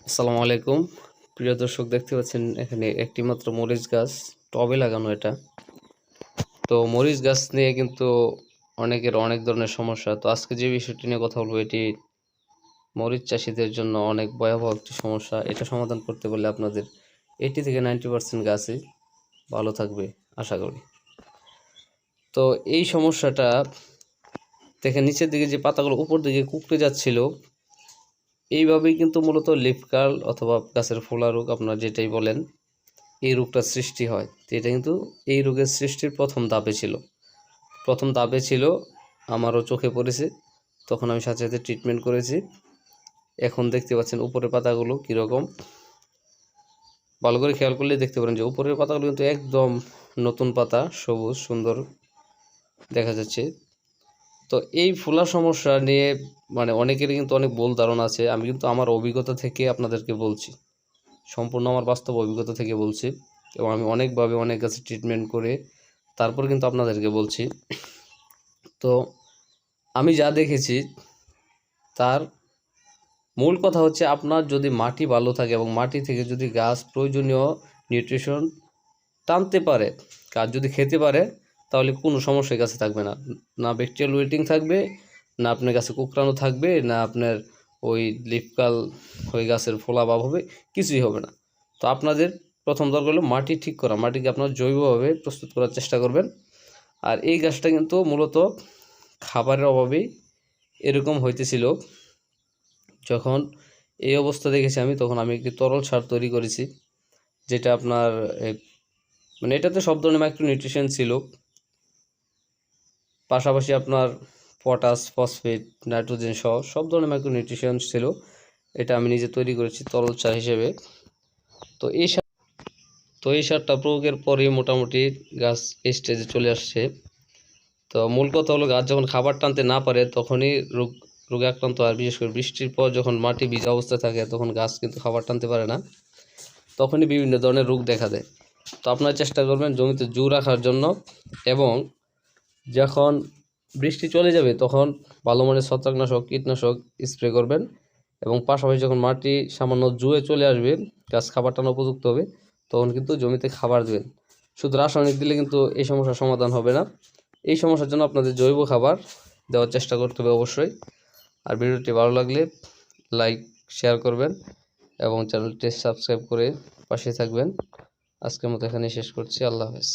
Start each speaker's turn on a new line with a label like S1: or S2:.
S1: আসসালামু আলাইকুম। প্রিয় দর্শক, দেখতে পাচ্ছেন এখানে একটি মাত্র মরিচ গাছ টবে লাগানো এটা। তো মরিচ গাছ নিয়ে কিন্তু অনেকের অনেক ধরনের সমস্যা। তো আজকে যে বিষয়টি নিয়ে কথা বলবো, এটি মরিচ চাষীদের জন্য অনেক ভয়াবহ একটি সমস্যা। এটা সমাধান করতে পারলে আপনাদের 80 থেকে 90% গাছই ভালো থাকবে আশা করি। তো এই সমস্যাটা দেখেন, নিচের দিকে যে পাতাগুলো উপর দিকে কুঁকড়ে যাচ্ছিল, এইভাবেই কিন্তু মূলত লিফ কার্ল অথবা গাছের ফোলা রোগ, আপনারা যেটাই বলেন, এই রোগটা সৃষ্টি হয়। তো এটা কিন্তু এই রোগের সৃষ্টির প্রথম ধাপে ছিল আমারও চোখে পড়েছে। তখন আমি সাথে সাথে ট্রিটমেন্ট করেছি। এখন দেখতে পাচ্ছেন উপরের পাতাগুলো কীরকম, ভালো করে খেয়াল করলে দেখতে পারেন যে উপরের পাতাগুলো কিন্তু একদম নতুন পাতা, সবুজ সুন্দর দেখা যাচ্ছে। তো এই ফোলা সমস্যা নিয়ে অনেকেরই কিন্তু অনেক ভুল ধারণা আছে। আমি কিন্তু আমার অভিজ্ঞতা থেকে আপনাদেরকে বলছি, সম্পূর্ণ আমার বাস্তব অভিজ্ঞতা থেকে বলছি, এবং আমি অনেকভাবে অনেক কাছে ট্রিটমেন্ট করে তারপর কিন্তু আপনাদেরকে বলছি। তো আমি যা দেখেছি তার মূল কথা হচ্ছে, আপনার যদি মাটি ভালো থাকে এবং মাটি থেকে যদি গাছ প্রয়োজনীয় নিউট্রিশন টানতে পারে, গাছ যদি খেতে পারে, তাহলে কোনো সমস্যা গাছে থাকবে না। না ব্যাকটেরিয়াল ওয়েটিং থাকবে, না আপনার গাছে কুকড়ানো থাকবে, না আপনার ওই লিফকাল ওই গাছের ফোলা ভাব হবে, কিছুই হবে না। তো আপনাদের প্রথম দরকার হলো মাটি ঠিক করা। মাটিকে আপনার জৈবভাবে প্রস্তুত করার চেষ্টা করবেন। আর এই গাছটা কিন্তু মূলত খাবারের অভাবেই এরকম হইতেছিল। যখন এই অবস্থা দেখেছি আমি, তখন আমি একটি তরল সার তৈরি করেছি, যেটা আপনার এটাতে সব ধরনের মাইক্রোনিউট্রিশন ছিল, পাশাপাশি আপনার পটাশ, ফসফেট, নাইট্রোজেন সহ সব ধরনের মাইক্রোনিউট্রিশন ছিল। এটা আমি নিজে তৈরি করেছি তরল সার হিসেবে। তো এই সারটা প্রয়োগের পরে মোটামুটি গাছ এই স্টেজে চলে আসছে। তো মূল কথা হলো, গাছ যখন খাবার টানতে না পারে তখনই রোগে আক্রান্ত হয়। বিশেষ করে বৃষ্টির পর যখন মাটি ভিজা অবস্থায় থাকে, তখন গাছ কিন্তু খাবার টানতে পারে না, তখনই বিভিন্ন ধরনের রোগ দেখা দেয়। তো আপনারা চেষ্টা করবেন জমিতে জু রাখার জন্য, এবং যখন বৃষ্টি চলে যাবে তখন ভালো মানের ছত্রাকনাশক, কীটনাশক স্প্রে করবেন, এবং পাশাপাশি যখন মাটি সামান্য জুয়ে চলে আসবে, গাছ খাবার টানা উপযুক্ত হবে, তখন কিন্তু জমিতে খাবার দেবেন। শুধু রাসায়নিক দিলে কিন্তু এই সমস্যার সমাধান হবে না। এই সমস্যার জন্য আপনাদের জৈব খাবার দেওয়ার চেষ্টা করতে হবে অবশ্যই। আর ভিডিওটি ভালো লাগলে লাইক, শেয়ার করবেন, এবং চ্যানেলটি সাবস্ক্রাইব করে পাশে থাকবেন। আজকের মতো এখানেই শেষ করছি। আল্লাহ হাফেজ।